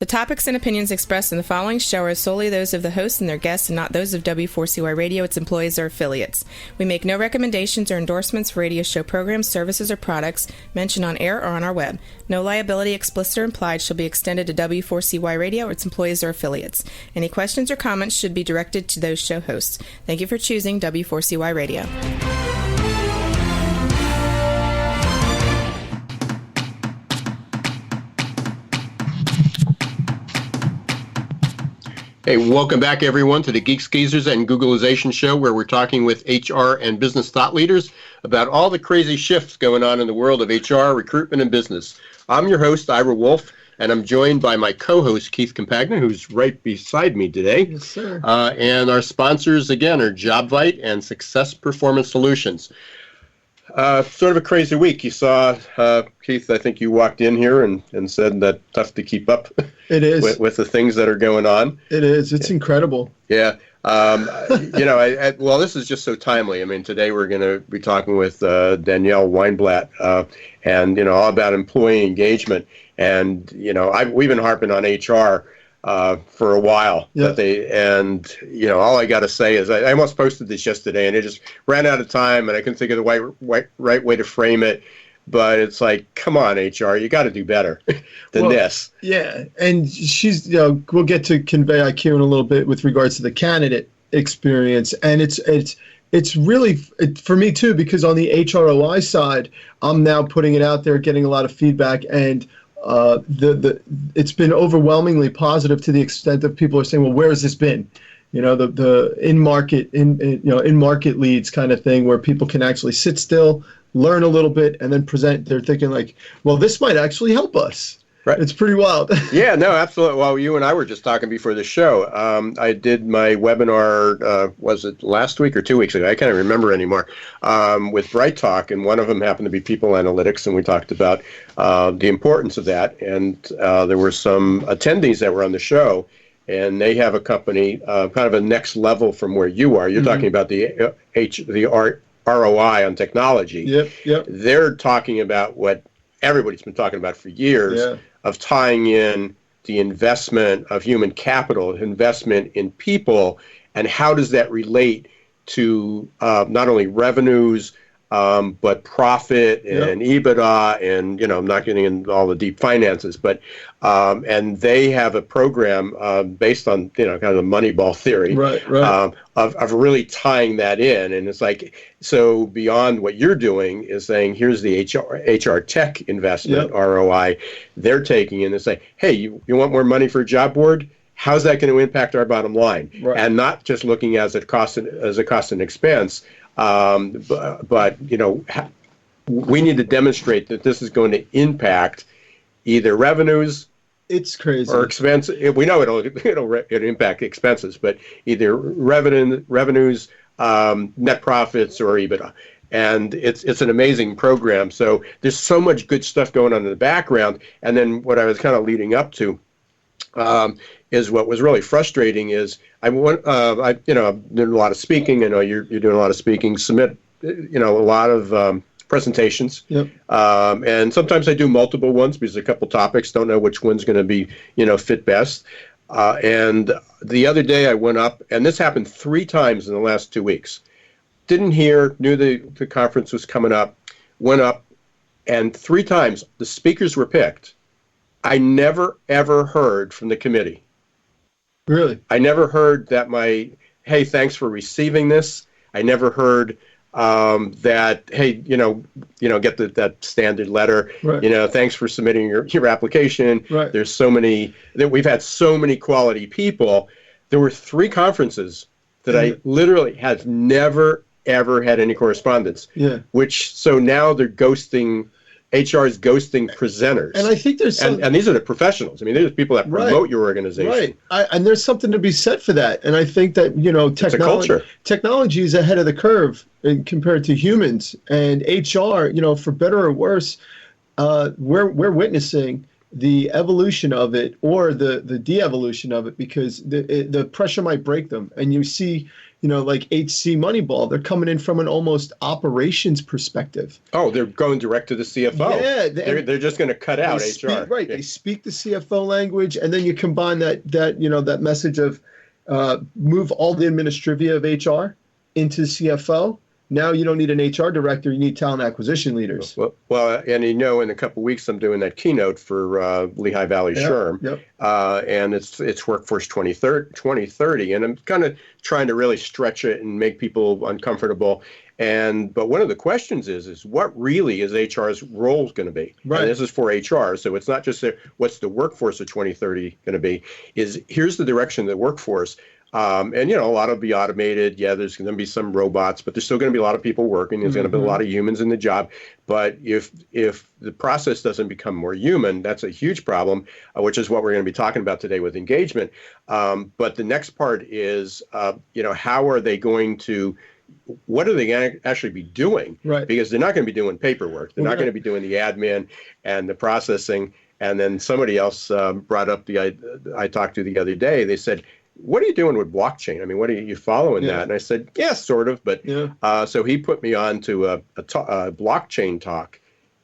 The topics and opinions expressed in the following show are solely those of the host and their guests and not those of W4CY Radio, its employees, or affiliates. We make no recommendations or endorsements for radio show programs, services, or products mentioned on air or on our web. No liability, explicit or implied, shall be extended to W4CY Radio or its employees or affiliates. Any questions or comments should be directed to those show hosts. Thank you for choosing W4CY Radio. Hey, welcome back, everyone, to the Geeks, Geezers, and Googlization show, where we're talking with HR and business thought leaders about all the crazy shifts going on in the world of HR, recruitment, and business. I'm your host, Ira Wolf, and I'm joined by my co-host, Keith Compagna, who's right beside me today. Yes, sir. And our sponsors, again, are JobVite and Success Performance Solutions. Sort of a crazy week. You saw, Keith, I think you walked in here and said that tough to keep up. It is. with the things that are going on. It is. It's incredible. Yeah. Well, this is just so timely. I mean, today we're going to be talking with Danielle Weinblatt and, all about employee engagement. And, we've been harping on HR for a while. Yep. All I got to say is I almost posted this yesterday and it just ran out of time and I couldn't think of the right way to frame it. But it's like, come on, HR, you got to do better than this. Yeah, and she's, we'll get to ConveyIQ in a little bit with regards to the candidate experience, and it's really for me too, because on the HROI side, I'm now putting it out there, getting a lot of feedback, and it's been overwhelmingly positive to the extent that people are saying, well, where has this been? The in market leads kind of thing, where people can actually sit still, learn a little bit, and then present. They're thinking like, well, this might actually help us. Right. It's pretty wild. Yeah, no, absolutely. Well, you and I were just talking before the show. I did my webinar, was it last week or 2 weeks ago? I can't remember anymore, with Bright Talk, and one of them happened to be people analytics, and we talked about the importance of that. And there were some attendees that were on the show, and they have a company kind of a next level from where you are. You're talking about the ROI on technology. Yep. They're talking about what everybody's been talking about for years, of tying in the investment of human capital, investment in people, and how does that relate to not only revenues, but profit and EBITDA, and I'm not getting into all the deep finances, but and they have a program based on kind of the Moneyball theory, right. Of really tying that in, and it's like, so beyond what you're doing is saying, here's the HR tech investment ROI they're taking in and say, hey, you want more money for a job board? How's that going to impact our bottom line? Right. And not just looking as a cost and expense. But we need to demonstrate that this is going to impact either revenues. It's crazy. Or expense. We know it'll impact expenses, but either revenues, net profits, or EBITDA. And it's an amazing program. So there's so much good stuff going on in the background. And then what I was kind of leading up to is what was really frustrating is I'm doing a lot of speaking. I know you're doing a lot of speaking. Submit a lot of presentations. Yep. And sometimes I do multiple ones because a couple topics, don't know which one's going to be fit best. And the other day I went up, and this happened 3 times in the last 2 weeks. Didn't hear, knew the conference was coming up, went up, and 3 times the speakers were picked. I never, ever heard from the committee. Really? I never heard that hey, thanks for receiving this. I never heard that, hey, get that standard letter. Right. Thanks for submitting your application. Right. There's we've had so many quality people. There were 3 conferences that I literally have never, ever had any correspondence. Yeah. So now they're ghosting. HR is ghosting presenters. And I think there's and these are the professionals. I mean, these are people that promote your organization. Right. And there's something to be said for that. And I think that, technology is ahead of the curve compared to humans. And HR, for better or worse, we're witnessing the evolution of it or the de-evolution of it, because the pressure might break them. And you see like HC Moneyball. They're coming in from an almost operations perspective. Oh, they're going direct to the CFO. Yeah, they're just going to cut out HR. Right, they speak the CFO language, and then you combine that message of move all the administrivia of HR into CFO. Now you don't need an HR director; you need talent acquisition leaders. Well, and in a couple of weeks I'm doing that keynote for Lehigh Valley SHRM, and it's Workforce 2030, and I'm kind of trying to really stretch it and make people uncomfortable. But one of the questions is what really is HR's role going to be? Right. And this is for HR, so it's not just what's the workforce of 2030 going to be. Here's the direction of the workforce. And a lot will be automated. Yeah, there's going to be some robots, but there's still going to be a lot of people working. There's going to be a lot of humans in the job. But if the process doesn't become more human, that's a huge problem, which is what we're going to be talking about today with engagement. But the next part is, how are they going to? What are they going to actually be doing? Right. Because they're not going to be doing paperwork. They're not going to be doing the admin and the processing. And then somebody else brought up I talked to the other day. They said, what are you doing with blockchain? I mean, what are you following that? And I said, yeah, sort of. But so he put me on to a blockchain talk.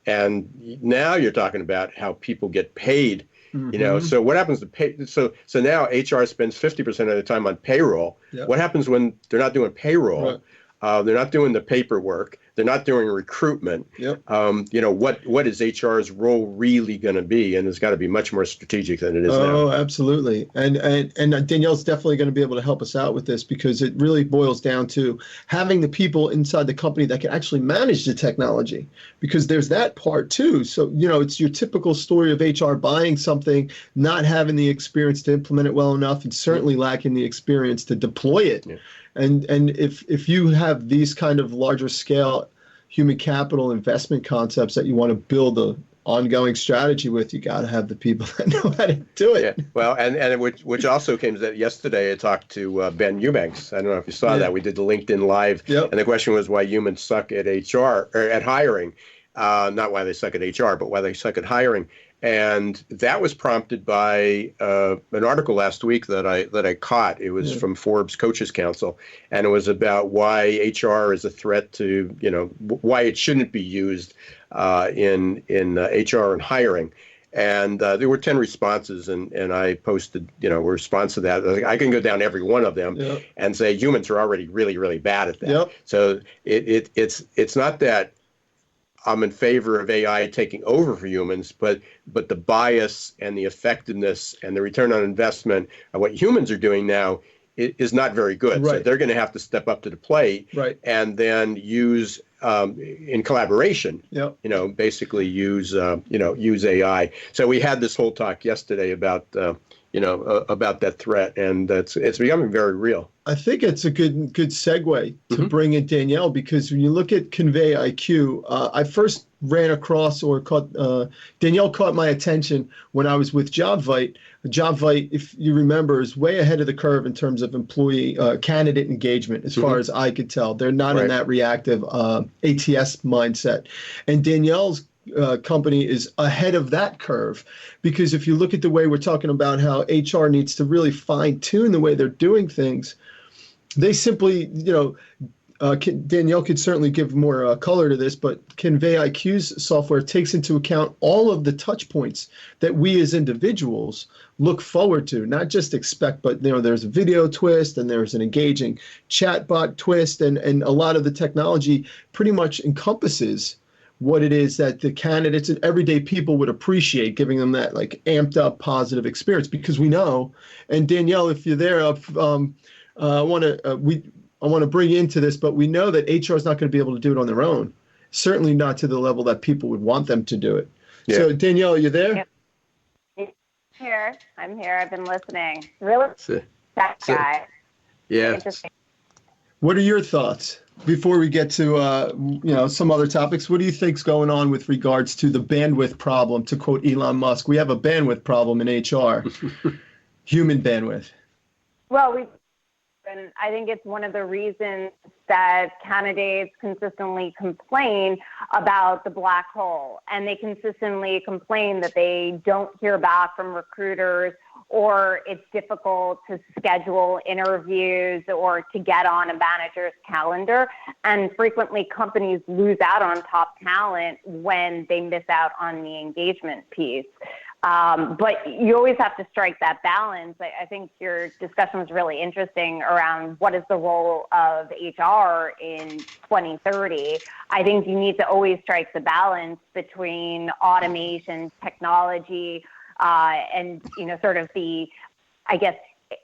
And now you're talking about how people get paid. So what happens to pay? So now HR spends 50% of the time on payroll. What happens when they're not doing payroll? They're not doing the paperwork. They're not doing recruitment. What is HR's role really going to be? And it's got to be much more strategic than it is now. Oh, absolutely. And Danielle's definitely going to be able to help us out with this, because it really boils down to having the people inside the company that can actually manage the technology, because there's that part too. So, it's your typical story of HR buying something, not having the experience to implement it well enough, and certainly lacking the experience to deploy it. And if you have these kind of larger scale human capital investment concepts that you want to build a ongoing strategy with, you got to have the people that know how to do it. Yeah. Well, and which also came that yesterday I talked to Ben Eubanks. I don't know if you saw that. We did the LinkedIn Live, and the question was why humans suck at HR or at hiring. Not why they suck at HR, but why they suck at hiring. And that was prompted by an article last week that I caught. It was from Forbes Coaches Council, and it was about why HR is a threat to, why it shouldn't be used in HR and hiring. And there were 10 responses, and I posted, a response to that. I can go down every one of them and say humans are already really, really bad at that. So it's not that I'm in favor of AI taking over for humans, but the bias and the effectiveness and the return on investment of what humans are doing now is not very good. So they're going to have to step up to the plate and then use in collaboration, basically use AI. So we had this whole talk yesterday about that threat, and it's becoming very real. I think it's a good segue to bring in Danielle, because when you look at ConveyIQ, I first ran across Danielle caught my attention when I was with JobVite. JobVite, if you remember, is way ahead of the curve in terms of employee candidate engagement, as far as I could tell. They're not in that reactive ATS mindset. And Danielle's company is ahead of that curve, because if you look at the way we're talking about how HR needs to really fine tune the way they're doing things, they simply, Danielle could certainly give more color to this, but ConveyIQ's software takes into account all of the touch points that we as individuals look forward to, not just expect, but there's a video twist and there's an engaging chatbot twist, and a lot of the technology pretty much encompasses what it is that the candidates and everyday people would appreciate, giving them that amped up positive experience. Because we know, and Danielle, if you're there, I want to bring you into this, but we know that HR is not going to be able to do it on their own. Certainly not to the level that people would want them to do it. Yeah. So Danielle, are you there? Yep. I'm here. I've been listening. Really? That guy. Yeah. Interesting. What are your thoughts before we get to some other topics? What do you think's going on with regards to the bandwidth problem? To quote Elon Musk, we have a bandwidth problem in HR, human bandwidth. Well, and I think it's one of the reasons that candidates consistently complain about the black hole, and they consistently complain that they don't hear back from recruiters, or it's difficult to schedule interviews or to get on a manager's calendar. And frequently companies lose out on top talent when they miss out on the engagement piece. But you always have to strike that balance. I think your discussion was really interesting around what is the role of HR in 2030. I think you need to always strike the balance between automation, technology, and, sort of the, I guess,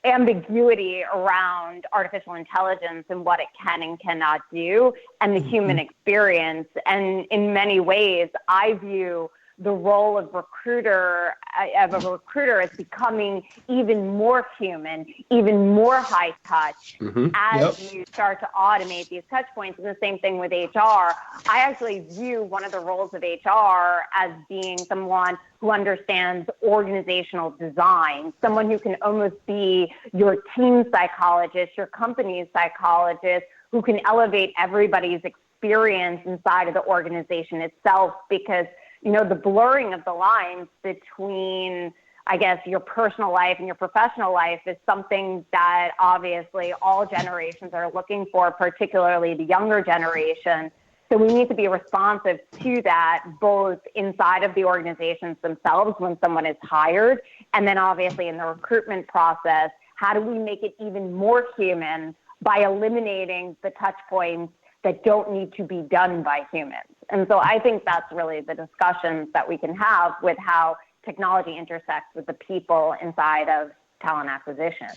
ambiguity around artificial intelligence and what it can and cannot do, and the human experience. And in many ways, I view the role of a recruiter as becoming even more human, even more high touch as you start to automate these touch points. And the same thing with HR. I actually view one of the roles of HR as being someone who understands organizational design, someone who can almost be your team psychologist, your company's psychologist, who can elevate everybody's experience inside of the organization itself, because the blurring of the lines between, I guess, your personal life and your professional life is something that obviously all generations are looking for, particularly the younger generation. So we need to be responsive to that, both inside of the organizations themselves when someone is hired, and then obviously in the recruitment process. How do we make it even more human by eliminating the touch points that don't need to be done by humans? And so I think that's really the discussions that we can have with how technology intersects with the people inside of talent acquisition.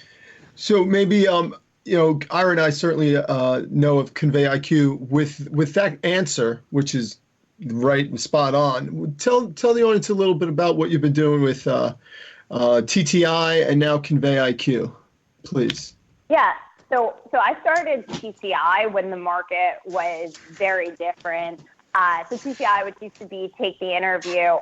So maybe, Ira and I certainly know of ConveyIQ. With that answer, which is right and spot on, tell the audience a little bit about what you've been doing with TTI and now ConveyIQ, please. Yeah. So I started TTI when the market was very different. So TTI, which used to be Take the Interview,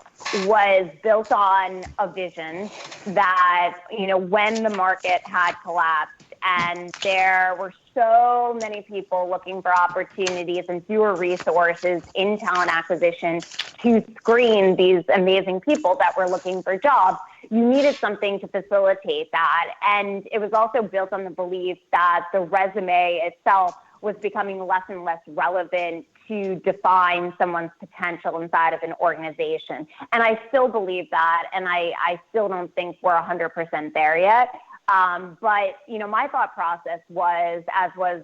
was built on a vision that, when the market had collapsed and there were so many people looking for opportunities and fewer resources in talent acquisition to screen these amazing people that were looking for jobs, you needed something to facilitate that. And it was also built on the belief that the resume itself was becoming less and less relevant to define someone's potential inside of an organization. And I still believe that, and I still don't think we're 100% there yet. But, my thought process was, as was,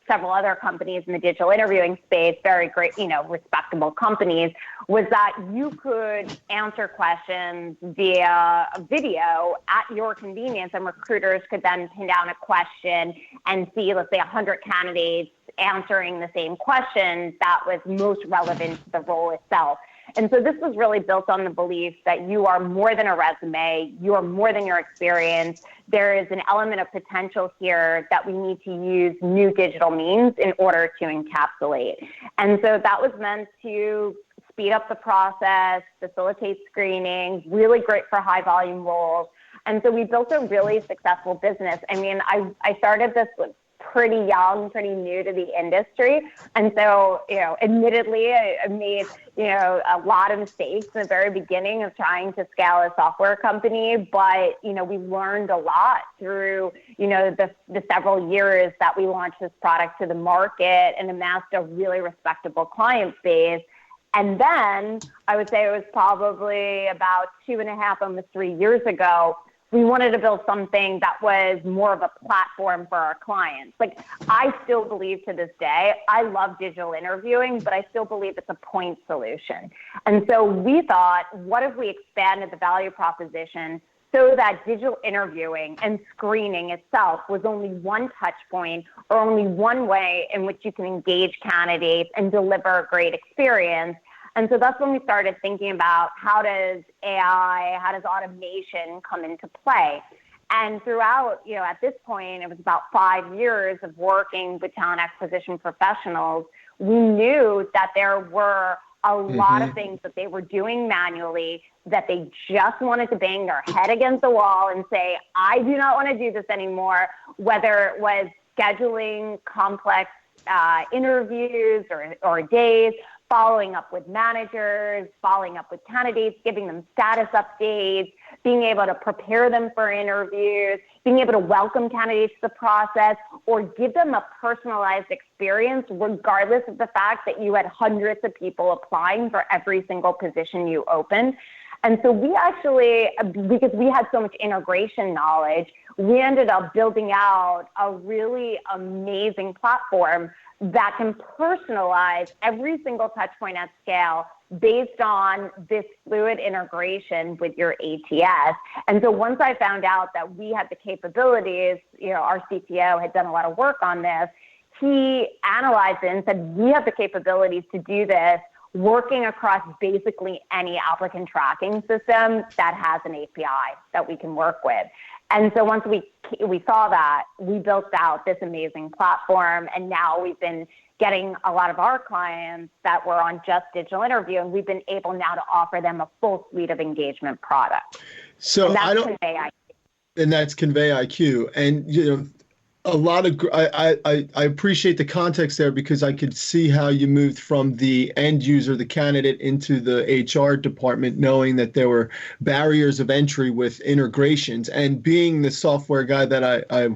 several other companies in the digital interviewing space, very great, respectable companies, was that you could answer questions via a video at your convenience, and recruiters could then pin down a question and see, let's say, 100 candidates answering the same question that was most relevant to the role itself. And so this was really built on the belief that you are more than a resume, you are more than your experience. There is an element of potential here that we need to use new digital means in order to encapsulate. And so that was meant to speed up the process, facilitate screening, really great for high volume roles. And so we built a really successful business. I mean, I started this pretty young, pretty new to the industry. And so, admittedly, I made, a lot of mistakes in the very beginning of trying to scale a software company. But, we learned a lot through, the several years that we launched this product to the market and amassed a really respectable client base. And then I would say it was probably about 2.5, almost 3 years ago, we wanted to build something that was more of a platform for our clients. Like, I still believe to this day, I love digital interviewing, but I still believe it's a point solution. And so we thought, what if we expanded the value proposition so that digital interviewing and screening itself was only one touch point or only one way in which you can engage candidates and deliver a great experience. And so that's when we started thinking about how does AI, how does automation come into play? And throughout, at this point, it was about 5 years of working with talent acquisition professionals, we knew that there were a lot of things that they were doing manually that they just wanted to bang their head against the wall and say, I do not want to do this anymore, whether it was scheduling complex interviews or days, following up with managers, following up with candidates, giving them status updates, being able to prepare them for interviews, being able to welcome candidates to the process, or give them a personalized experience, regardless of the fact that you had hundreds of people applying for every single position you opened. And so we actually, because we had so much integration knowledge, we ended up building out a really amazing platform that can personalize every single touch point at scale based on this fluid integration with your ATS. And so once I found out that we had the capabilities, our CTO had done a lot of work on this, he analyzed it and said, we have the capabilities to do this working across basically any applicant tracking system that has an API that we can work with. And so once we saw that, we built out this amazing platform, and now we've been getting a lot of our clients that were on just digital interview, and we've been able now to offer them a full suite of engagement products. So and that's ConveyIQ. And that's ConveyIQ. And a lot of I appreciate the context there, because I could see how you moved from the end user, the candidate, into the HR department, knowing that there were barriers of entry with integrations. And being the software guy that I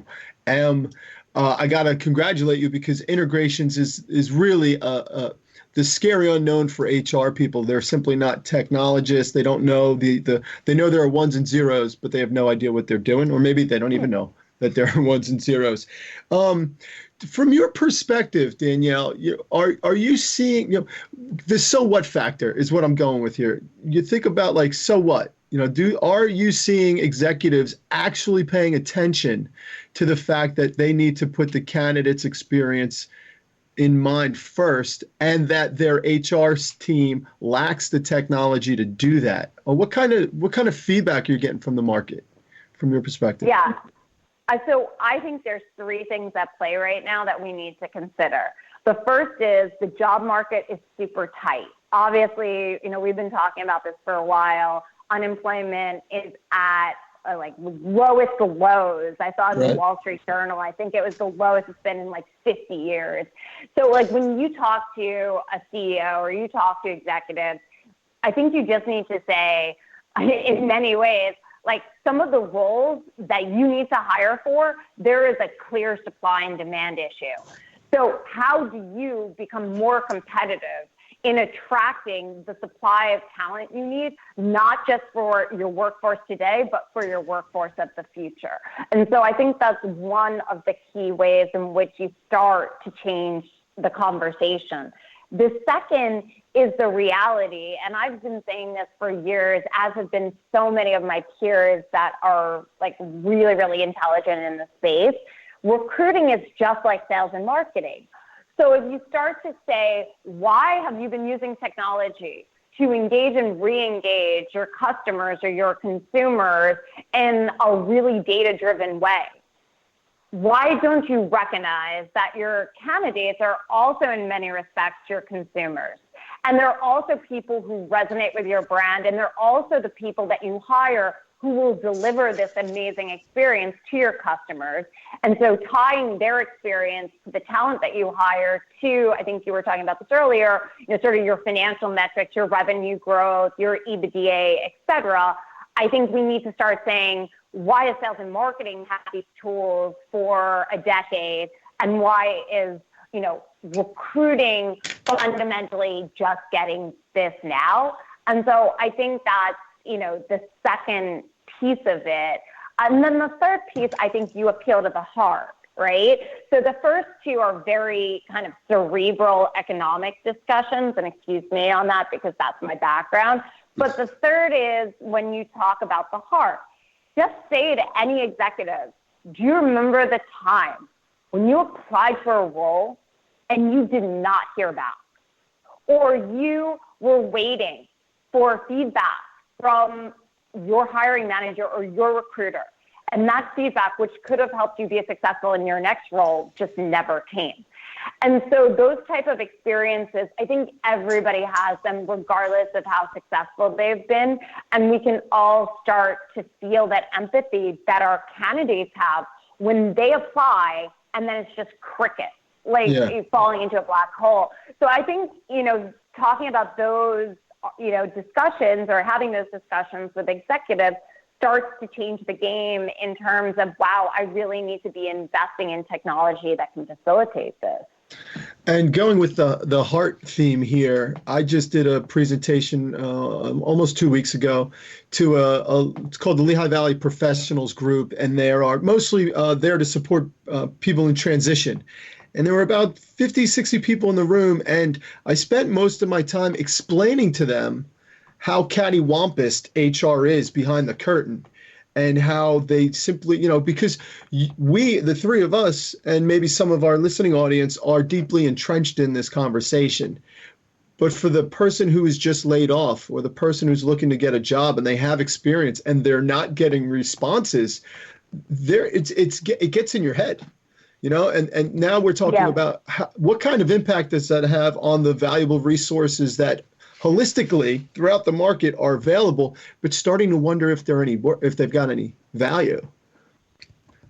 am, I gotta congratulate you, because integrations is really the scary unknown for HR people. They're simply not technologists. They don't know they know there are ones and zeros, but they have no idea what they're doing, or maybe they don't even know that there are ones and zeros. From your perspective, Danielle, are you seeing, the so what factor is what I'm going with here. You think about, like, so what? Are you seeing executives actually paying attention to the fact that they need to put the candidate's experience in mind first, and that their HR team lacks the technology to do that? Or what kind of feedback you're getting from the market, from your perspective? Yeah. So I think there's three things at play right now that we need to consider. The first is the job market is super tight. Obviously, we've been talking about this for a while. Unemployment is at lowest of lows. I saw it in the Wall Street Journal. I think it was the lowest it's been in 50 years. So when you talk to a CEO or you talk to executives, I think you just need to say, in many ways, some of the roles that you need to hire for, there is a clear supply and demand issue. So how do you become more competitive in attracting the supply of talent you need, not just for your workforce today, but for your workforce of the future? And so I think that's one of the key ways in which you start to change the conversation. The second is the reality, and I've been saying this for years, as have been so many of my peers that are really, really intelligent in the space. Recruiting is just like sales and marketing. So if you start to say, why have you been using technology to engage and re-engage your customers or your consumers in a really data-driven way? Why don't you recognize that your candidates are also, in many respects, your consumers? And they're also people who resonate with your brand, and they're also the people that you hire who will deliver this amazing experience to your customers. And so tying their experience to the talent that you hire to, I think you were talking about this earlier, sort of your financial metrics, your revenue growth, your EBITDA, et cetera. I think we need to start saying, why does sales and marketing have these tools for a decade, and why is recruiting fundamentally just getting this now? And so I think that's the second piece of it. And then the third piece, I think you appeal to the heart, right? So the first two are very kind of cerebral economic discussions, and excuse me on that because that's my background. But the third is when you talk about the heart. Just say to any executive, do you remember the time when you applied for a role and you did not hear back? Or you were waiting for feedback from your hiring manager or your recruiter, and that feedback, which could have helped you be successful in your next role, just never came. And so those type of experiences, I think everybody has them regardless of how successful they've been. And we can all start to feel that empathy that our candidates have when they apply, and then it's just cricket, falling into a black hole. So I think, talking about those, discussions or having those discussions with executives starts to change the game in terms of, wow, I really need to be investing in technology that can facilitate this. And going with the heart theme here, I just did a presentation almost 2 weeks ago to it's called the Lehigh Valley Professionals Group, and they are mostly there to support people in transition. And there were about 50, 60 people in the room, and I spent most of my time explaining to them how cattywampus HR is behind the curtain, and how they simply, because we, the three of us, and maybe some of our listening audience, are deeply entrenched in this conversation. But for the person who is just laid off, or the person who's looking to get a job and they have experience and they're not getting responses, it gets in your head. And now we're talking about what kind of impact does that have on the valuable resources that holistically throughout the market are available, but starting to wonder if if they've got any value.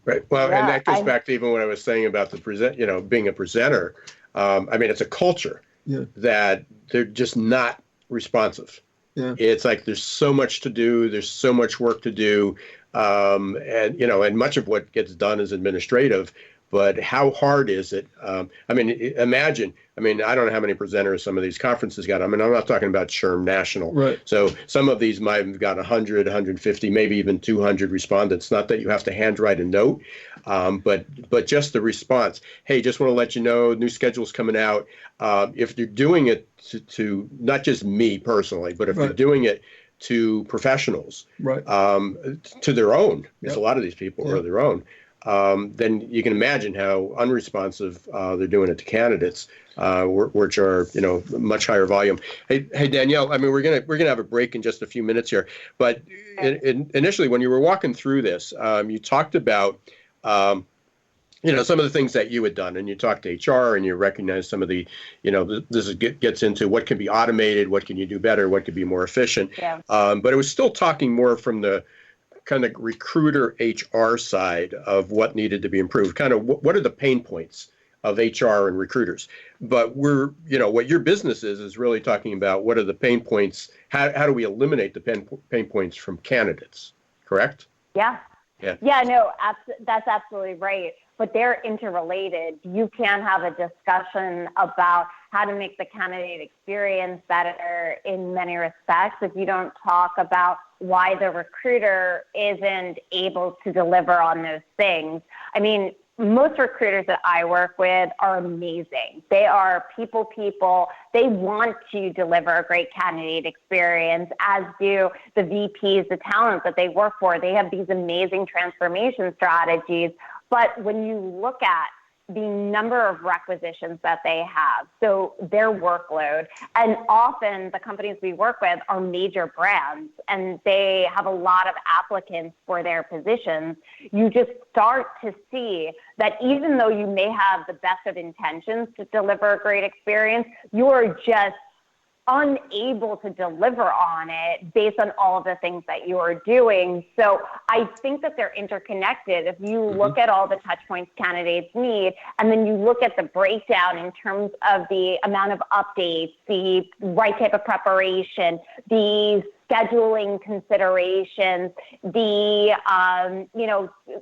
Right. Well, and that goes back to even what I was saying about the being a presenter. It's a culture that they're just not responsive. Yeah. It's like there's so much to do. There's so much work to do. And much of what gets done is administrative. But how hard is it? Imagine. I don't know how many presenters some of these conferences got. I'm not talking about SHRM National. Right. So some of these might have got 100, 150, maybe even 200 respondents. Not that you have to handwrite a note, but just the response. Hey, just want to let you know, new schedule's coming out. If you're doing it to not just me personally, but if you're doing it to professionals, to their own, because a lot of these people are their own. Then you can imagine how unresponsive they're doing it to candidates, which are much higher volume. Hey Danielle, we're gonna have a break in just a few minutes here, but initially when you were walking through this, you talked about some of the things that you had done, and you talked to HR, and you recognized some of the gets into what can be automated, what can you do better, what could be more efficient. Yeah. But it was still talking more from the kind of recruiter HR side of what needed to be improved, kind of what are the pain points of HR and recruiters. But what your business is really talking about what are the pain points, how do we eliminate the pain points from candidates, correct? Yeah, no, that's absolutely right. But they're interrelated. You can have a discussion about how to make the candidate experience better in many respects if you don't talk about why the recruiter isn't able to deliver on those things. Most recruiters that I work with are amazing. They are people. They want to deliver a great candidate experience, as do the VPs, the talent that they work for. They have these amazing transformation strategies. But when you look at the number of requisitions that they have, so their workload, and often the companies we work with are major brands and they have a lot of applicants for their positions, you just start to see that even though you may have the best of intentions to deliver a great experience, you are just unable to deliver on it based on all of the things that you are doing. So I think that they're interconnected. If you look at all the touch points candidates need, and then you look at the breakdown in terms of the amount of updates, the right type of preparation, the scheduling considerations, the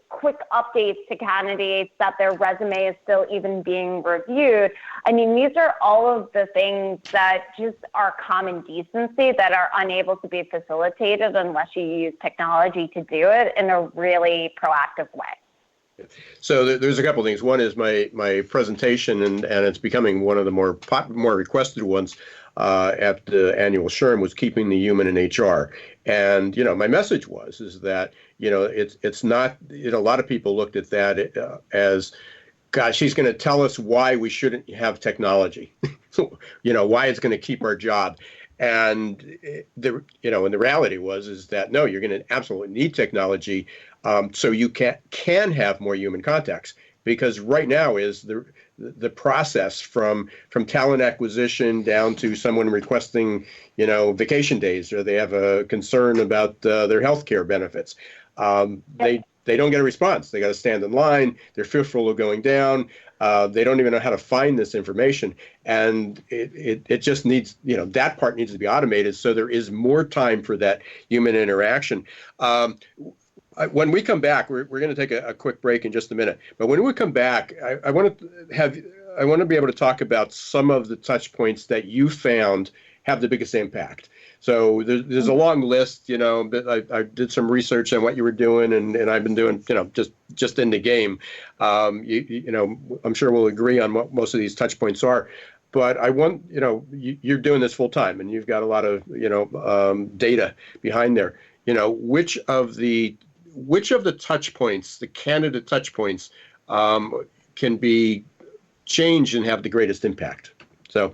quick updates to candidates that their resume is still even being reviewed. These are all of the things that just are common decency that are unable to be facilitated unless you use technology to do it in a really proactive way. So there's a couple of things. One is my presentation, and it's becoming one of the more requested ones at the annual SHRM, was keeping the human in HR. And my message is that it's not. A lot of people looked at that as, gosh, she's going to tell us why we shouldn't have technology. Why it's going to keep our job. And the reality is that no, you're going to absolutely need technology, so you can have more human contacts, because right now is the process from talent acquisition down to someone requesting vacation days, or they have a concern about their health care benefits. they don't get a response. They got to stand in line. They're fearful of going down. They don't even know how to find this information. And it just needs, that part needs to be automated so there is more time for that human interaction. When we come back, we're going to take a quick break in just a minute. But when we come back, I want to be able to talk about some of the touch points that you found have the biggest impact. So there's a long list, but I did some research on what you were doing, and I've been doing, just in the game. I'm sure we'll agree on what most of these touch points are. But I want, you're doing this full time, and you've got a lot of, data behind there. Which of the touch points, the candidate touch points, can be changed and have the greatest impact? So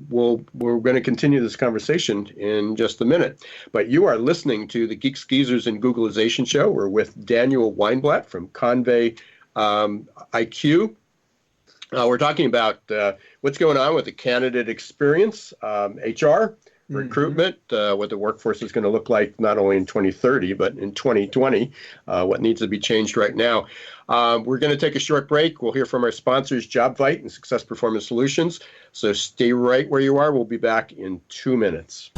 we're going to continue this conversation in just a minute. But you are listening to the Geeks, Geezers, and Googlization show. We're with Danielle Weinblatt from ConveyIQ. We're talking about what's going on with the candidate experience, HR, recruitment, what the workforce is going to look like not only in 2030, but in 2020, what needs to be changed right now. We're going to take a short break. We'll hear from our sponsors, JobVite and Success Performance Solutions. So stay right where you are. We'll be back in 2 minutes.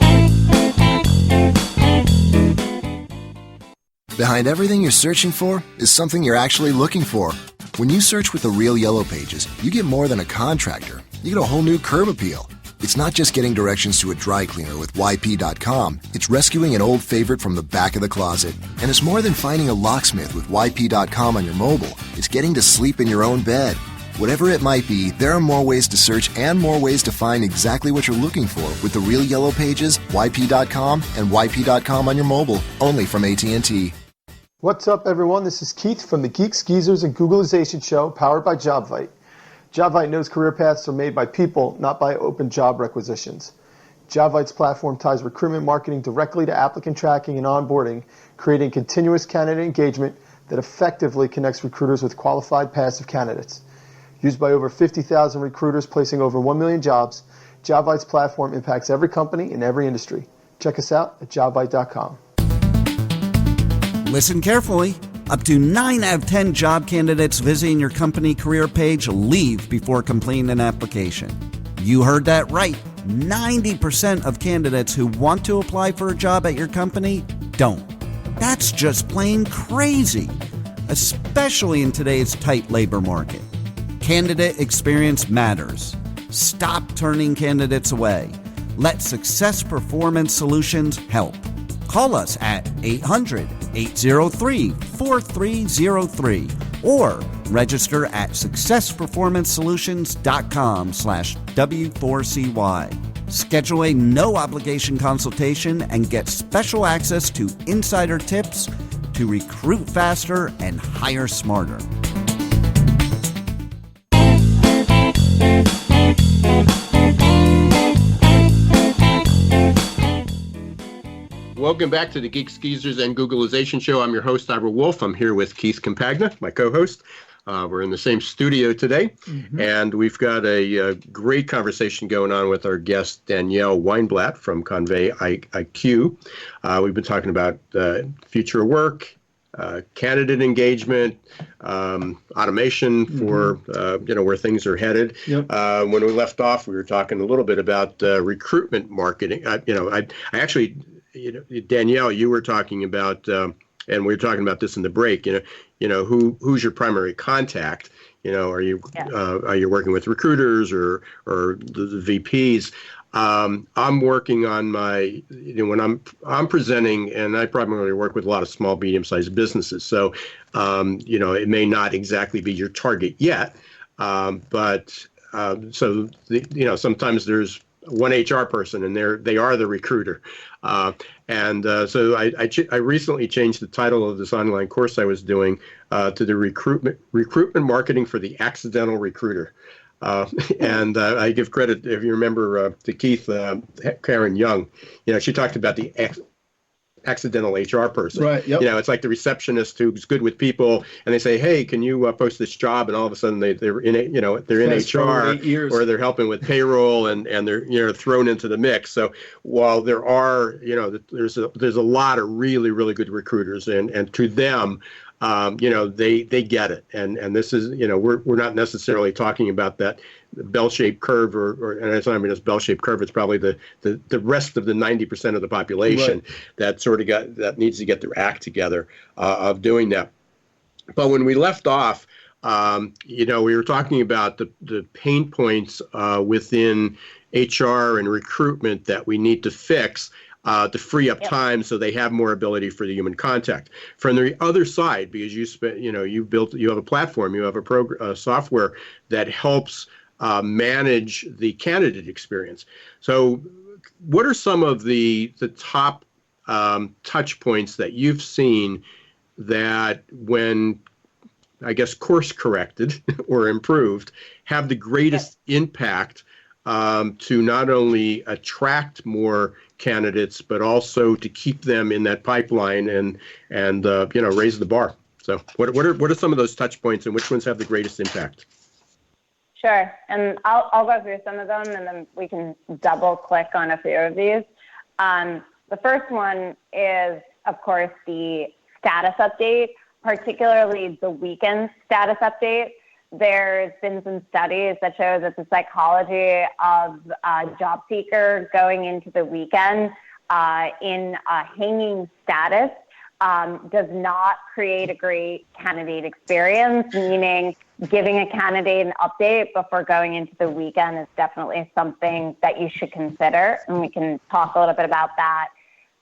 Behind everything you're searching for is something you're actually looking for. When you search with the real Yellow Pages, you get more than a contractor. You get a whole new curb appeal. It's not just getting directions to a dry cleaner with YP.com. It's rescuing an old favorite from the back of the closet. And it's more than finding a locksmith with YP.com on your mobile. It's getting to sleep in your own bed. Whatever it might be, there are more ways to search and more ways to find exactly what you're looking for with the real Yellow Pages, YP.com, and YP.com on your mobile, only from AT&T. What's up, everyone? This is Keith from the Geeks, Geezers, and Googlization show, powered by JobVite. JobVite knows career paths are made by people, not by open job requisitions. JobVite's platform ties recruitment marketing directly to applicant tracking and onboarding, creating continuous candidate engagement that effectively connects recruiters with qualified passive candidates. Used by over 50,000 recruiters placing over 1 million jobs, JobVite's platform impacts every company in every industry. Check us out at jobvite.com. Listen carefully. Up to 9 out of 10 job candidates visiting your company career page leave before completing an application. You heard that right. 90% of candidates who want to apply for a job at your company don't. That's just plain crazy, especially in today's tight labor market. Candidate experience matters. Stop turning candidates away. Let Success Performance Solutions help. Call us at 800-803-4303 or register at successperformancesolutions.com/W4CY. Schedule a no-obligation consultation and get special access to insider tips to recruit faster and hire smarter. Welcome back to the Geeks, Geezers, and Googlization show. I'm your host, Ira Wolf. I'm here with Keith Compagna, my co-host. We're in the same studio today, and we've got a great conversation going on with our guest, Danielle Weinblatt from ConveyIQ. We've been talking about future work, candidate engagement, automation for where things are headed. Yep. When we left off, we were talking a little bit about recruitment marketing. I actually, Danielle, you were talking about, and we were talking about this in the break. Who's your primary contact? Are you working with recruiters or the VPs? I'm working on my, when I'm presenting, and I primarily work with a lot of small, medium-sized businesses. So, it may not exactly be your target yet, but sometimes there's one HR person, and they are the recruiter. So I recently changed the title of this online course I was doing to the recruitment marketing for the accidental recruiter. And I give credit, if you remember, to Keith, Karen Young. She talked about the accidental HR person. Right. Yep. It's like the receptionist who's good with people, and they say, "Hey, can you post this job?" And all of a sudden they're in HR, or they're helping with payroll, and they're thrown into the mix. So while there are there's a lot of really, really good recruiters, and to them they get it. And this is, we're not necessarily talking about that bell-shaped curve, and it's not even just bell-shaped curve. It's probably the rest of the 90% of the population that needs to get their act together of doing that. But when we left off, we were talking about the pain points within HR and recruitment that we need to fix to free up time so they have more ability for the human contact. From the other side, because you have a platform, you have a software that helps manage the candidate experience. So what are some of the top touch points that you've seen that, when I guess course corrected or improved, have the greatest impact to not only attract more candidates, but also to keep them in that pipeline and raise the bar? So what are some of those touch points, and which ones have the greatest impact? Sure, and I'll go through some of them, and then we can double click on a few of these. The first one is, of course, the status update, particularly the weekend status update. There's been some studies that show that the psychology of a job seeker going into the weekend in a hanging status does not create a great candidate experience, meaning giving a candidate an update before going into the weekend is definitely something that you should consider, and we can talk a little bit about that.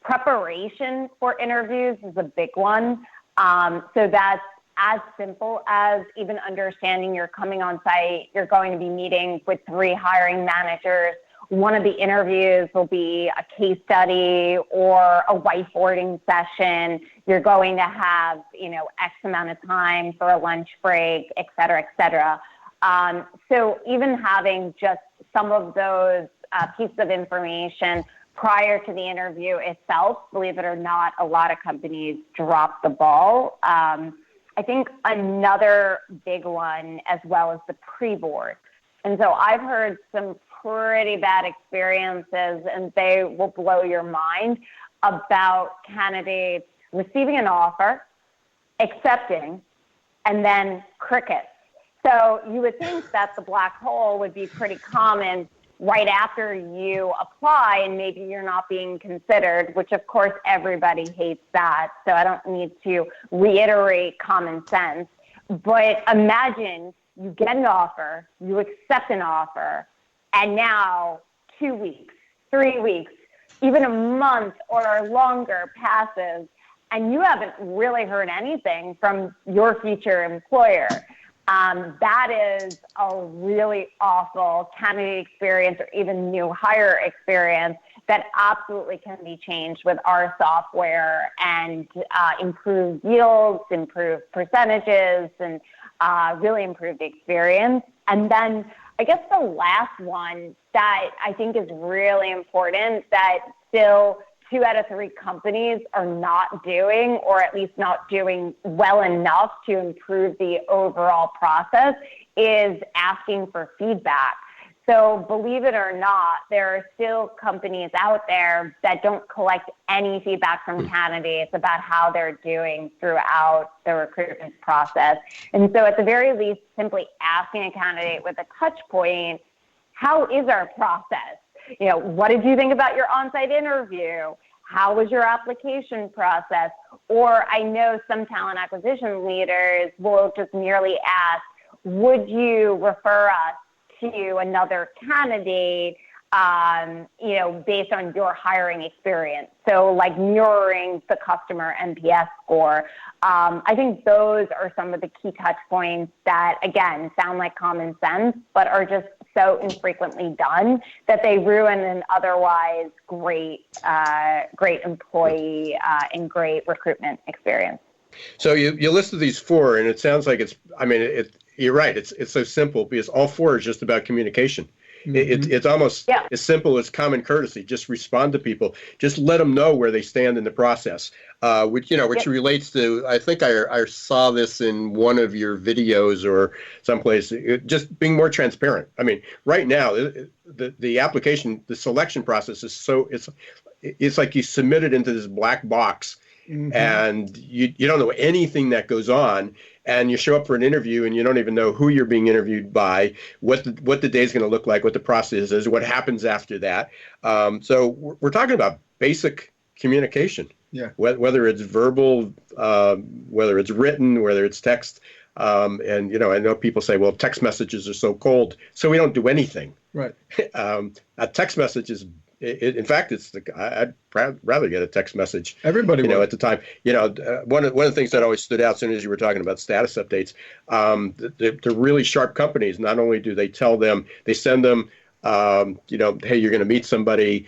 Preparation for interviews is a big one. So that's as simple as even understanding you're coming on site, you're going to be meeting with 3 hiring managers. One of the interviews will be a case study or a whiteboarding session. You're going to have, X amount of time for a lunch break, et cetera, et cetera. So even having just some of those pieces of information prior to the interview itself, believe it or not, a lot of companies drop the ball. I think another big one as well is the pre-board. And so I've heard some pretty bad experiences, and they will blow your mind, about candidates receiving an offer, accepting, and then crickets. So you would think that the black hole would be pretty common right after you apply, and maybe you're not being considered, which of course everybody hates that. So I don't need to reiterate common sense. But imagine you get an offer, you accept an offer, and now 2 weeks, 3 weeks, even a month or longer passes, and you haven't really heard anything from your future employer. That is a really awful candidate experience, or even new hire experience, that absolutely can be changed with our software and improve yields, improve percentages, and really improve the experience. And then I guess the last one that I think is really important, that still 2 out of 3 companies are not doing, or at least not doing well enough to improve the overall process, is asking for feedback. So believe it or not, there are still companies out there that don't collect any feedback from candidates about how they're doing throughout the recruitment process. And so at the very least, simply asking a candidate with a touch point, how is our process? What did you think about your on-site interview? How was your application process? Or I know some talent acquisition leaders will just merely ask, would you refer us to another candidate, based on your hiring experience? So like mirroring the customer NPS score. I think those are some of the key touch points that, again, sound like common sense, but are just so infrequently done that they ruin an otherwise great employee and great recruitment experience. So you listed these 4, and it sounds like you're right. It's so simple, because all 4 is just about communication. Mm-hmm. It's almost as simple as common courtesy. Just respond to people. Just let them know where they stand in the process. Which relates to, I think I saw this in one of your videos or someplace. Just being more transparent. I mean, right now the application, the selection process is it's like you submit it into this black box, and you don't know anything that goes on, and you show up for an interview and you don't even know who you're being interviewed by, what the day's going to look like, what the process is, what happens after that. So we're talking about basic communication. Yeah. Whether it's verbal, whether it's written, whether it's text. And, you know, I know people say, well, text messages are so cold, so we don't do anything. Right. A text message is, in fact, I'd rather get a text message. Everybody you know, would. at the time. You know, one of the things that always stood out as soon as you were talking about status updates, the really sharp companies, not only do they tell them, they send them, you know, hey, you're going to meet somebody,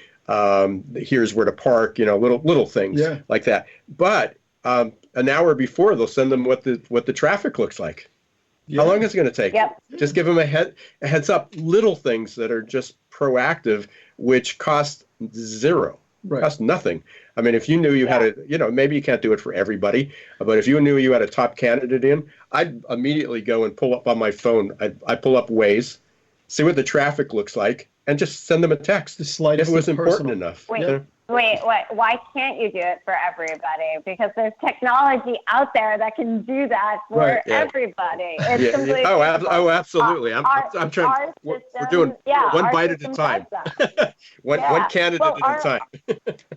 here's where to park, you know, little things like that. But an hour before, they'll send them what the traffic looks like. Yeah. How long is it going to take? Yep. Just give them a heads up. Little things that are just proactive, which cost zero, cost nothing. I mean, if you knew you had you know, maybe you can't do it for everybody, but if you knew you had a top candidate in, I'd immediately go and pull up on my phone. I pull up Waze, see what the traffic looks like, and just send them a text. The slightest if it was important personal. enough. Wait, why can't you do it for everybody? Because there's technology out there that can do that for everybody. It's simply Oh, absolutely. I'm trying. We're doing one bite at a time. one candidate at a time.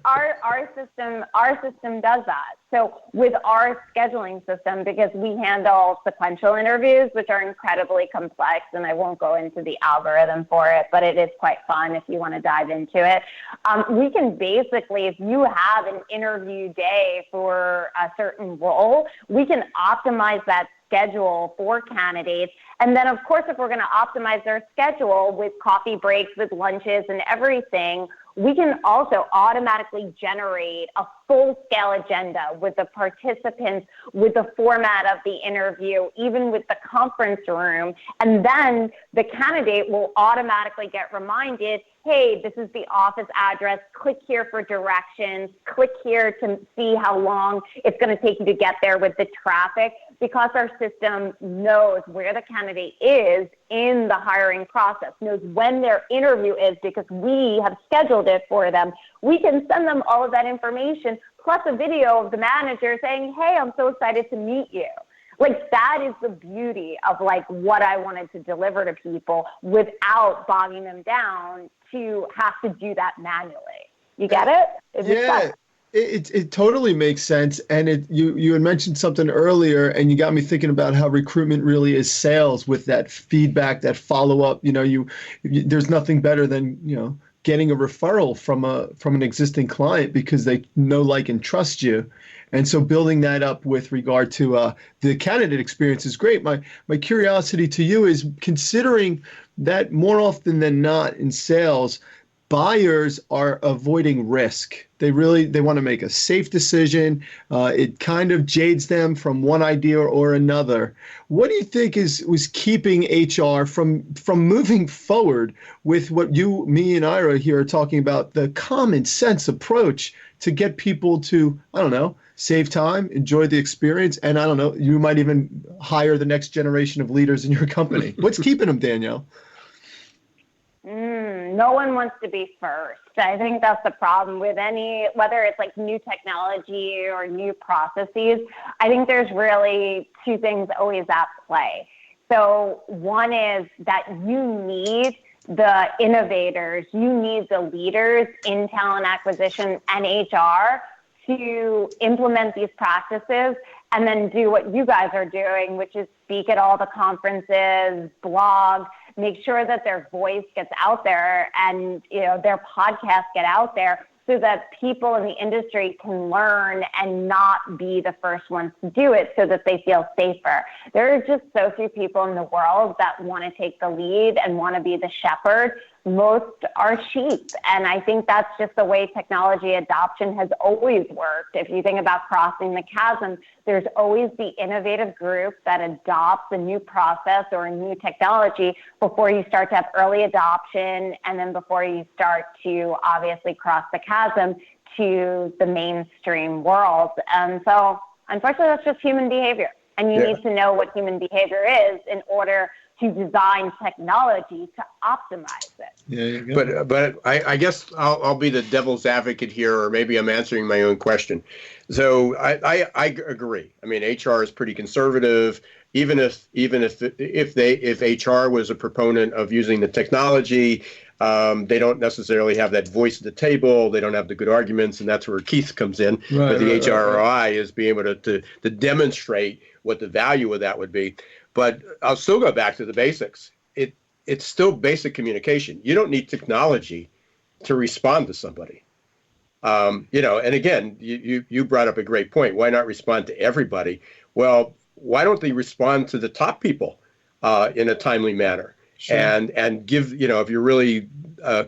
our system does that. So with our scheduling system, because we handle sequential interviews, which are incredibly complex, and I won't go into the algorithm for it, but it is quite fun if you want to dive into it. We can basically, if you have an interview day for a certain role, we can optimize that schedule for candidates. And then, of course, if we're going to optimize their schedule with coffee breaks, with lunches and everything, we can also automatically generate a full-scale agenda with the participants, with the format of the interview, even with the conference room. And then the candidate will automatically get reminded, hey, this is the office address. Click here for directions. Click here to see how long it's going to take you to get there with the traffic, because our system knows where the candidate is in the hiring process, knows when their interview is, because we have scheduled it for them. We can send them all of that information, plus a video of the manager saying, hey, I'm so excited to meet you. Like, that is the beauty of, like, what I wanted to deliver to people without bogging them down to have to do that manually. You get it? It totally makes sense. And you had mentioned something earlier, and you got me thinking about how recruitment really is sales, with that feedback, that follow-up. You know, there's nothing better than, you know, getting a referral from an existing client, because they know, like, and trust you. And so building that up with regard to the candidate experience is great. My curiosity to you is, considering that more often than not in sales, buyers are avoiding risk. They want to make a safe decision. It kind of jades them from one idea or another. What do you think was keeping HR from moving forward with what you, me, and Ira here are talking about, the common sense approach to get people to, I don't know, save time, enjoy the experience, and I don't know, you might even hire the next generation of leaders in your company? What's keeping them, Danielle? No one wants to be first. I think that's the problem with whether it's like new technology or new processes. I think there's really two things always at play. So one is that you need the innovators, you need the leaders in talent acquisition and HR to implement these practices, and then do what you guys are doing, which is speak at all the conferences, blog, make sure that their voice gets out there, and, you know, their podcasts get out there, so that people in the industry can learn and not be the first ones to do it, so that they feel safer. There are just so few people in the world that want to take the lead and want to be the shepherd. Most are sheep. And I think that's just the way technology adoption has always worked. If you think about crossing the chasm, there's always the innovative group that adopts a new process or a new technology before you start to have early adoption, and then before you start to obviously cross the chasm to the mainstream world. And so, unfortunately, that's just human behavior. And you need to know what human behavior is in order to design technology to optimize it. Yeah, you go. But I guess I'll be the devil's advocate here, or maybe I'm answering my own question. So I agree. I mean, HR is pretty conservative. Even if HR was a proponent of using the technology, they don't necessarily have that voice at the table. They don't have the good arguments, and that's where Keith comes in. But the HROI is being able to demonstrate what the value of that would be. But I'll still go back to the basics. It's still basic communication. You don't need technology to respond to somebody. And again, you brought up a great point. Why not respond to everybody? Well, why don't they respond to the top people in a timely manner? Sure. And give, if you're really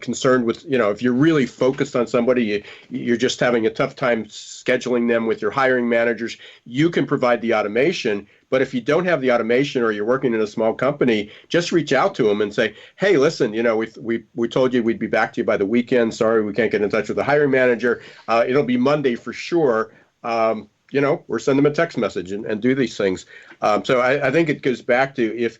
concerned with, if you're really focused on somebody, you're just having a tough time scheduling them with your hiring managers, you can provide the automation. But if you don't have the automation, or you're working in a small company, just reach out to them and say, hey, listen, we told you we'd be back to you by the weekend. Sorry, we can't get in touch with the hiring manager. It'll be Monday for sure. Or send them a text message and do these things. So I think it goes back to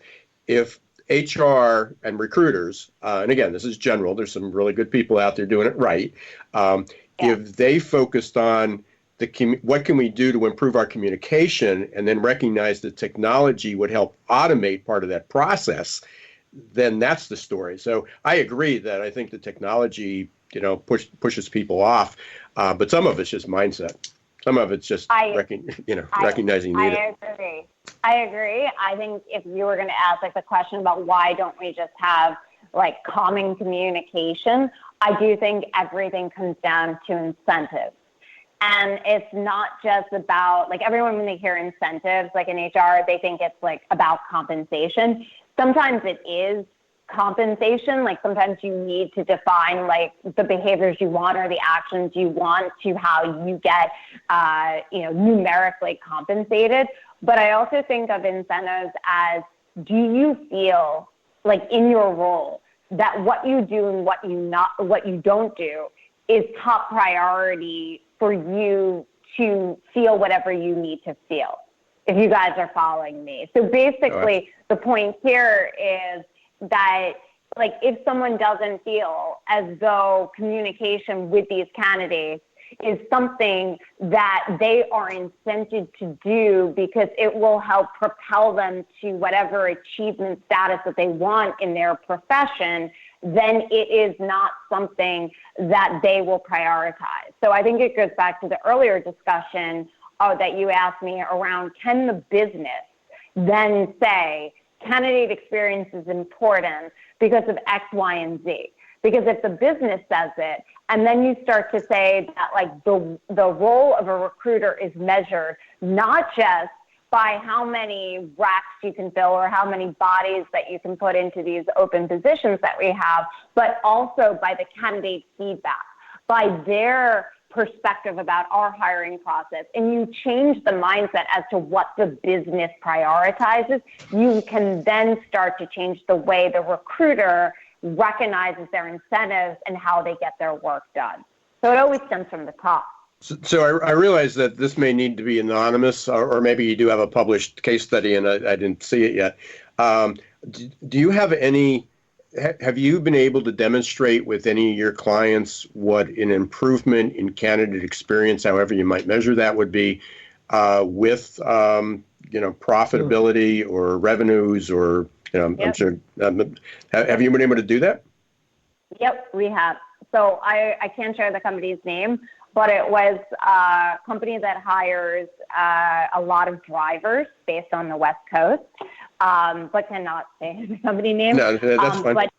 if HR and recruiters, and again, this is general, there's some really good people out there doing it right. If they focused on what can we do to improve our communication, and then recognize that technology would help automate part of that process, then that's the story. So I agree that I think the technology, pushes people off, but some of it's just mindset. Some of it's just recognizing need. I agree. I think if you were going to ask the question about why don't we just have common communication, I do think everything comes down to incentives. And it's not just about everyone, when they hear incentives, in HR, they think it's about compensation. Sometimes it is compensation. Sometimes you need to define the behaviors you want or the actions you want to how you get, numerically compensated. But I also think of incentives as, do you feel in your role that what you do and what you don't do is top priority for you to feel whatever you need to feel, if you guys are following me. So basically, the point here is that if someone doesn't feel as though communication with these candidates is something that they are incented to do because it will help propel them to whatever achievement status that they want in their profession, then it is not something that they will prioritize. So I think it goes back to the earlier discussion that you asked me around, can the business then say candidate experience is important because of X, Y, and Z? Because if the business says it, and then you start to say that the role of a recruiter is measured not just by how many racks you can fill or how many bodies that you can put into these open positions that we have, but also by the candidate feedback, by their perspective about our hiring process, and you change the mindset as to what the business prioritizes, you can then start to change the way the recruiter recognizes their incentives and how they get their work done. So it always stems from the top. So I realize that this may need to be anonymous, or maybe you do have a published case study and I didn't see it yet. Do you have have you been able to demonstrate with any of your clients what an improvement in candidate experience, however you might measure that, would be with profitability or revenues or, Yep. I'm sure, have you been able to do that? Yep, we have. So I can't share the company's name, but it was a company that hires a lot of drivers based on the West Coast, but cannot say the company name. No, that's fine. But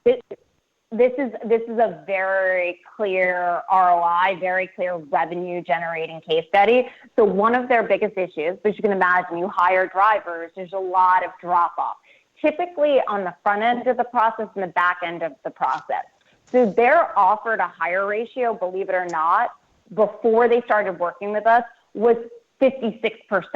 this is a very clear ROI, very clear revenue generating case study. So one of their biggest issues, which you can imagine, you hire drivers, there's a lot of drop off, typically on the front end of the process and the back end of the process. So their offer to hire ratio, believe it or not, before they started working with us was 56%.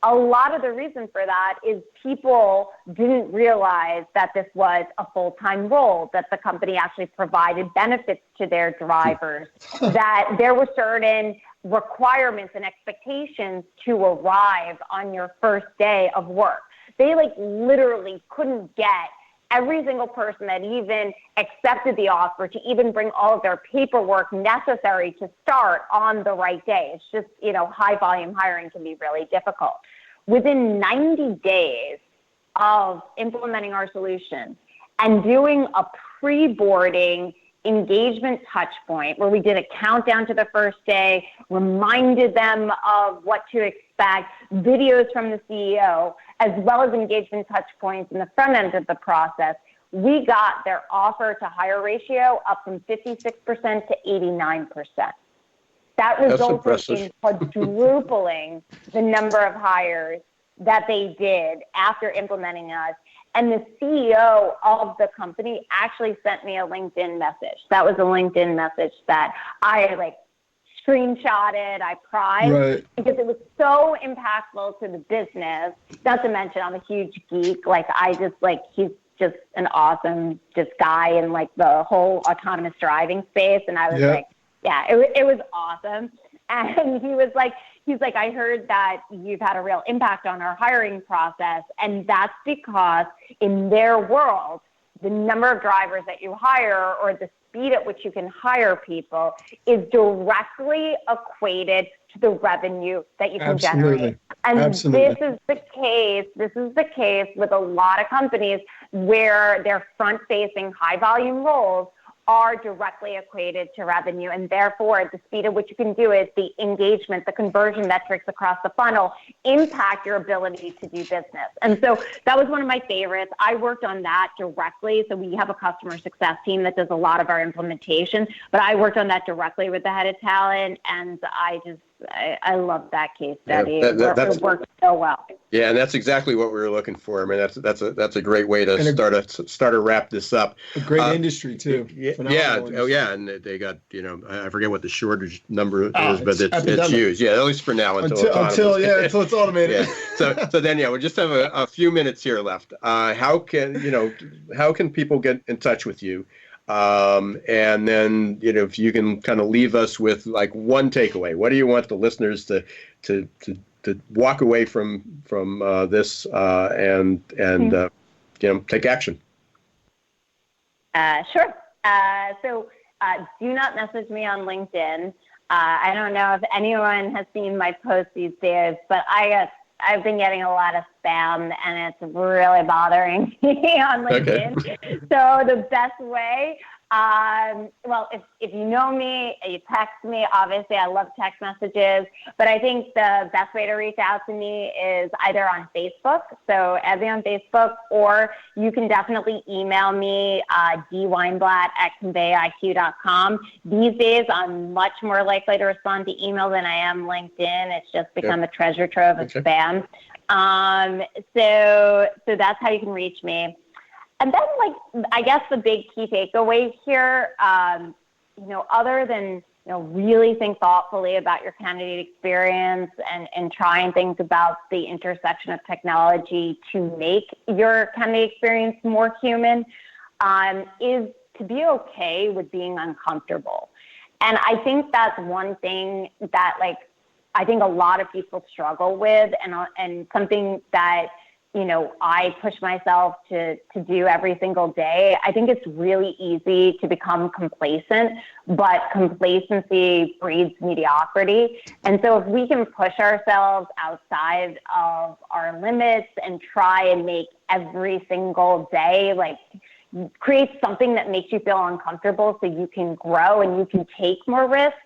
A lot of the reason for that is people didn't realize that this was a full-time role, that the company actually provided benefits to their drivers, that there were certain requirements and expectations to arrive on your first day of work, They like literally couldn't get every single person that even accepted the offer to even bring all of their paperwork necessary to start on the right day. It's just, high volume hiring can be really difficult. Within 90 days of implementing our solution and doing a pre-boarding engagement touch point where we did a countdown to the first day, reminded them of what to expect, videos from the CEO, as well as engagement touch points in the front end of the process, we got their offer to hire ratio up from 56% to 89%. That resulted in quadrupling the number of hires that they did after implementing us. And the CEO of the company actually sent me a LinkedIn message. That was a LinkedIn message that I screenshotted, I prized, because it was so impactful to the business. Not to mention, I'm a huge geek. He's just an awesome guy in the whole autonomous driving space. And I was it was awesome. And he's like, I heard that you've had a real impact on our hiring process. And that's because in their world, the number of drivers that you hire or the speed at which you can hire people is directly equated to the revenue that you can generate. And this is the case with a lot of companies where their front-facing high-volume roles are directly equated to revenue, and therefore the speed at which you can do it, the engagement, the conversion metrics across the funnel impact your ability to do business. And so that was one of my favorites. I worked on that directly. So we have a customer success team that does a lot of our implementation, but I worked on that directly with the head of talent, and I love that case study. It worked so well. Yeah, and that's exactly what we were looking for. I mean, that's a great way to start to wrap this up. A great industry too. And they got I forget what the shortage number is, but it's huge. Yeah, at least for now until it's automated. Yeah. So Danielle, we just have a few minutes here left. How can people get in touch with you? And then, if you can kind of leave us with one takeaway, what do you want the listeners to walk away from this and take action? Sure. So do not message me on LinkedIn. I don't know if anyone has seen my posts these days, but I've been getting a lot of spam, and it's really bothering me on LinkedIn. Okay. So the best way, if you know me, you text me. Obviously, I love text messages, but I think the best way to reach out to me is either on Facebook. So add me on Facebook, or you can definitely email me, dweinblatt@conveyiq.com. These days, I'm much more likely to respond to email than I am LinkedIn. It's just become a treasure trove of spam. So that's how you can reach me. And then, I guess the big key takeaway here, other than, really think thoughtfully about your candidate experience and try and think about the intersection of technology to make your candidate experience more human, is to be okay with being uncomfortable. And I think that's one thing that, I think a lot of people struggle with, and something that, I push myself to do every single day. I think it's really easy to become complacent, but complacency breeds mediocrity. And so if we can push ourselves outside of our limits and try and make every single day, create something that makes you feel uncomfortable so you can grow and you can take more risks,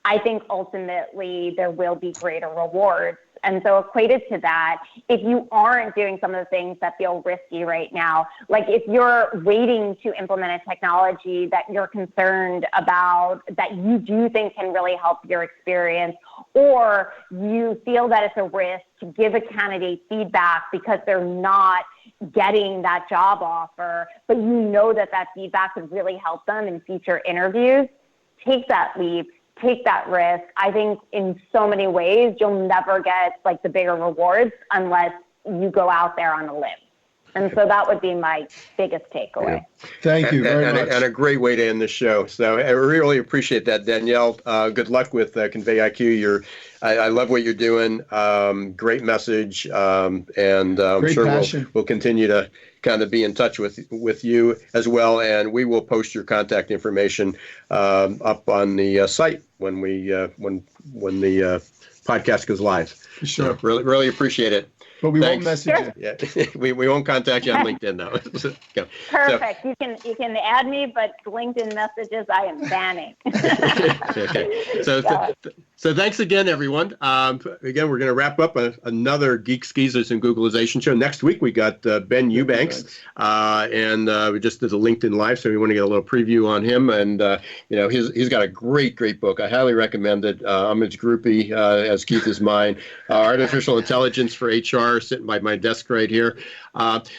I think ultimately there will be greater rewards. And so equated to that, if you aren't doing some of the things that feel risky right now, if you're waiting to implement a technology that you're concerned about, that you do think can really help your experience, or you feel that it's a risk to give a candidate feedback because they're not getting that job offer, but that feedback would really help them in future interviews, take that leap. Take that risk. I think in so many ways, you'll never get the bigger rewards unless you go out there on a limb. And so that would be my biggest takeaway. Thank you very much. And a great way to end the show. So I really appreciate that, Danielle. Good luck with ConveyIQ. I love what you're doing. Great message. And I'm sure we'll continue to kind of be in touch with you as well. And we will post your contact information up on the site when when the podcast goes live. Sure. So really appreciate it. But we won't message you. Yeah, we won't contact you on LinkedIn though. Perfect. So, you can add me, but LinkedIn messages I am banning. Okay. So thanks again, everyone. Again, we're going to wrap up another Geek Skeezers and Googlization show. Next week we got Ben Eubanks, and we just did a LinkedIn Live, so we want to get a little preview on him. And he's got a great book. I highly recommend it. I'm his groupie, as Keith is mine. Artificial Intelligence for HR, sitting by my desk right here.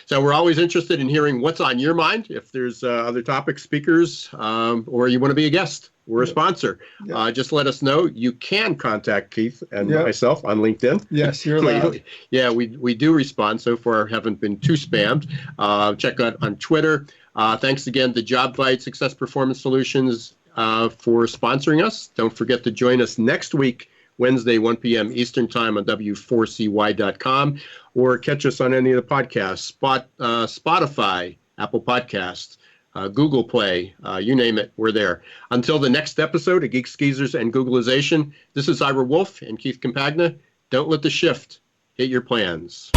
So we're always interested in hearing what's on your mind. If there's other topic speakers, or you want to be a guest, we're a sponsor. Just let us know. You can contact Keith and myself on LinkedIn. Yes, you're allowed. We do respond. So far, haven't been too spammed. Check out on Twitter. Thanks again to JobVite Success Performance Solutions for sponsoring us. Don't forget to join us next week, Wednesday, 1 p.m. Eastern Time on W4CY.com, or catch us on any of the podcasts, Spotify, Apple Podcasts, Google Play, you name it, we're there. Until the next episode of Geek Skeezers and Googlization, this is Ira Wolf and Keith Compagna. Don't let the shift hit your plans.